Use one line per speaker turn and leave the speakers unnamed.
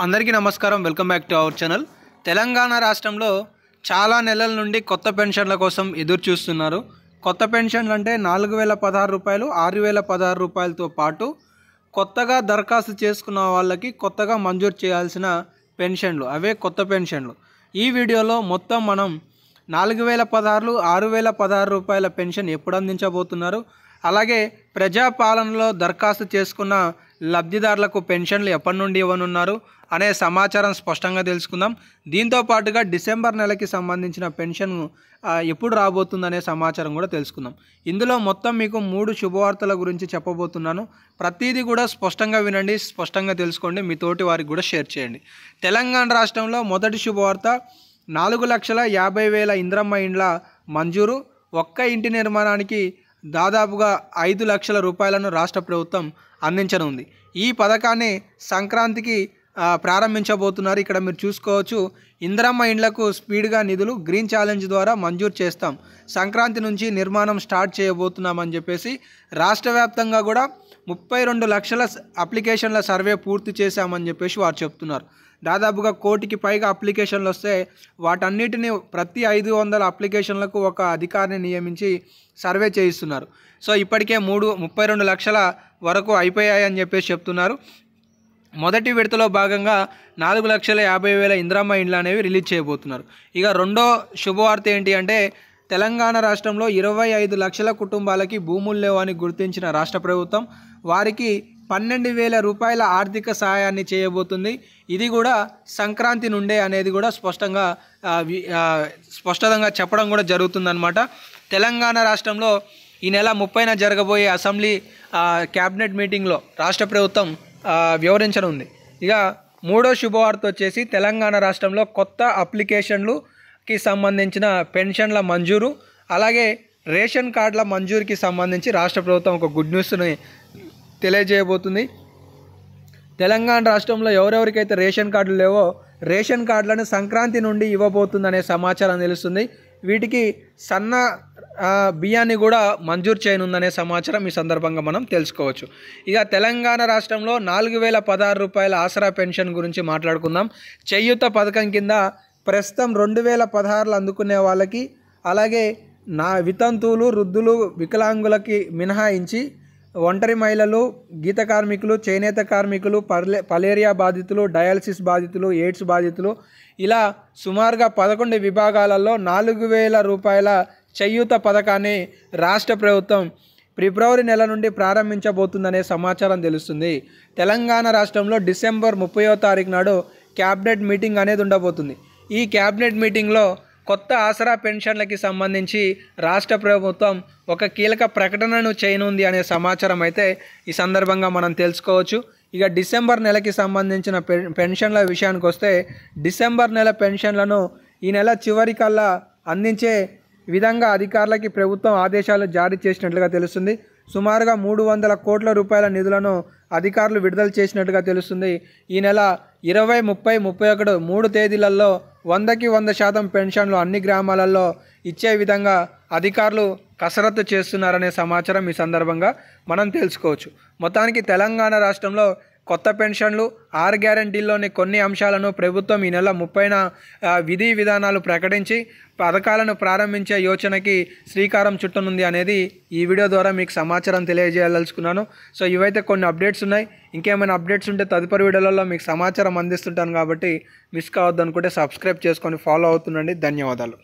అందరికీ నమస్కారం. Welcome back to our channel. Telangana రాష్ట్రంలో చాలా నెలల నుండి కొత్త పెన్షన్ల కోసం ఎదురు చూస్తున్నారు. కొత్త పెన్షన్లు అంటే 4016 రూపాయలు, 6016 రూపాయలతో పాటు కొత్తగా దరఖాస్తు చేసుకున్న వాళ్ళకి కొత్తగా మంజూరు చేయాల్సిన పెన్షన్లు, అవే కొత్త పెన్షన్లు. ఈ వీడియోలో మొత్తం మనం 4016, 6016 రూపాయల పెన్షన్ ఎప్పుడు అందించబోతున్నారు, అలాగే ప్రజాపాలనలో దరఖాస్తు చేసుకున్న లబ్ధిదారులకు పెన్షన్లు ఎప్పటి నుండి ఇవ్వనున్నారు అనే సమాచారం స్పష్టంగా తెలుసుకుందాం. దీంతో పాటుగా డిసెంబర్ నెలకి సంబంధించిన పెన్షన్ ఎప్పుడు రాబోతుందనే సమాచారం కూడా తెలుసుకుందాం. ఇందులో మొత్తం మీకు 3 శుభవార్తల గురించి చెప్పబోతున్నాను. ప్రతిదీ కూడా స్పష్టంగా వినండి, స్పష్టంగా తెలుసుకోండి, మీ తోటి వారికి కూడా షేర్ చేయండి. తెలంగాణ రాష్ట్రంలో మొదటి శుభవార్త 4,50,000 ఇంద్రమ్మ ఇండ్ల మంజూరు. ఒక్క ఇంటి నిర్మాణానికి దాదాపుగా 5 లక్షల రూపాయలను రాష్ట్ర ప్రభుత్వం అందించనుంది. ఈ పథకాన్ని సంక్రాంతికి ప్రారంభించబోతున్నారు. ఇక్కడ మీరు చూసుకోవచ్చు, ఇందిరమ్మ ఇండ్లకు స్పీడ్గా నిధులు గ్రీన్ ఛాలెంజ్ ద్వారా మంజూరు చేస్తాం, సంక్రాంతి నుంచి నిర్మాణం స్టార్ట్ చేయబోతున్నామని చెప్పేసి రాష్ట్ర వ్యాప్తంగా కూడా 32 లక్షల అప్లికేషన్ల సర్వే పూర్తి చేశామని చెప్పేసి వారు చెప్తున్నారు. దాదాపుగా 1 కోటికి పైగా అప్లికేషన్లు వస్తే వాటన్నిటిని ప్రతి 500 అప్లికేషన్లకు ఒక అధికారిని నియమించి సర్వే చేయిస్తున్నారు. సో ఇప్పటికే 32 లక్షల వరకు అయిపోయాయని చెప్పేసి చెప్తున్నారు. మొదటి విడతలో భాగంగా 4,50,000 ఇందిరమ్మ ఇండ్లు అనేవి రిలీజ్ చేయబోతున్నారు. ఇక రెండో శుభవార్త ఏంటి అంటే, తెలంగాణ రాష్ట్రంలో 25 లక్షల కుటుంబాలకి భూములు లేవని గుర్తించిన రాష్ట్ర ప్రభుత్వం వారికి 12,000 రూపాయల ఆర్థిక సహాయాన్ని చేయబోతుంది. ఇది కూడా సంక్రాంతి నుండే అనేది కూడా స్పష్టంగా చెప్పడం కూడా జరుగుతుందన్నమాట. తెలంగాణ రాష్ట్రంలో ఈ నెల 30న జరగబోయే అసెంబ్లీ క్యాబినెట్ మీటింగ్లో రాష్ట్ర ప్రభుత్వం వివరించనుంది. ఇక మూడో శుభవార్త వచ్చేసి, తెలంగాణ రాష్ట్రంలో కొత్త అప్లికేషన్లుకి సంబంధించిన పెన్షన్ల మంజూరు, అలాగే రేషన్ కార్డుల మంజూరుకి సంబంధించి రాష్ట్ర ప్రభుత్వం ఒక గుడ్ న్యూస్ని తెలియజేయబోతుంది. తెలంగాణ రాష్ట్రంలో ఎవరెవరికైతే రేషన్ కార్డులు లేవో రేషన్ కార్డులను సంక్రాంతి నుండి ఇవ్వబోతుందనే సమాచారం తెలుస్తుంది. వీటికి సన్న బియ్యాన్ని కూడా మంజూరు చేయనుందనే సమాచారం ఈ సందర్భంగా మనం తెలుసుకోవచ్చు. ఇక తెలంగాణ రాష్ట్రంలో 4,016 రూపాయల ఆసరా పెన్షన్ గురించి మాట్లాడుకుందాం. చేయూత పథకం కింద ప్రస్తుతం 2016 అందుకునే వాళ్ళకి, అలాగే వితంతువులు, వృద్ధులు, వికలాంగులకి మినహాయించి ఒంటరి మహిళలు, గీత కార్మికులు, చేనేత కార్మికులు, పలేరియా బాధితులు, డయాలసిస్ బాధితులు, ఎయిడ్స్ బాధితులు, ఇలా సుమారుగా 11 విభాగాలలో 4,000 రూపాయల చేయూత పథకాన్ని రాష్ట్ర ప్రభుత్వం ఫిబ్రవరి నెల నుండి ప్రారంభించబోతుందనే సమాచారం తెలుస్తుంది. తెలంగాణ రాష్ట్రంలో డిసెంబర్ 30వ తారీఖు నాడు క్యాబినెట్ మీటింగ్ అనేది ఉండబోతుంది. ఈ క్యాబినెట్ మీటింగ్లో కొత్త ఆసరా పెన్షన్లకి సంబంధించి రాష్ట్ర ప్రభుత్వం ఒక కీలక ప్రకటనను చేయనుంది అనే సమాచారం అయితే ఈ సందర్భంగా మనం తెలుసుకోవచ్చు. ఇక డిసెంబర్ నెలకి సంబంధించిన పెన్షన్ల విషయానికి వస్తే, డిసెంబర్ నెల పెన్షన్లను ఈ నెల చివరికల్లా అందించే విధంగా అధికారులకి ప్రభుత్వం ఆదేశాలు జారీ చేసినట్లుగా తెలుస్తుంది. సుమారుగా 300 కోట్ల రూపాయల నిధులను అధికారులు విడుదల చేసినట్టుగా తెలుస్తుంది. ఈ నెల 20, 30, 31 3 తేదీలలో 100కి 100% పెన్షన్లు అన్ని గ్రామాలలో ఇచ్చే విధంగా అధికారులు కసరత్తు చేస్తున్నారనే సమాచారం ఈ సందర్భంగా మనం తెలుసుకోవచ్చు. మొత్తానికి తెలంగాణ రాష్ట్రంలో కొత్త పెన్షన్లు, 6 గ్యారంటీల్లోని కొన్ని అంశాలను ప్రభుత్వం ఈ నెల 30న విధి విధానాలు ప్రకటించి పథకాలను ప్రారంభించే యోచనకి శ్రీకారం చుట్టనుంది అనేది ఈ వీడియో ద్వారా మీకు సమాచారం తెలియజేయదలుచుకున్నాను. సో ఇవైతే కొన్ని అప్డేట్స్ ఉన్నాయి. ఇంకేమైనా అప్డేట్స్ ఉంటే తదుపరి వీడియోలలో మీకు సమాచారం అందిస్తుంటాను, కాబట్టి మిస్ కావద్దు అనుకుంటే సబ్స్క్రైబ్ చేసుకొని ఫాలో అవుతుండండి. ధన్యవాదాలు.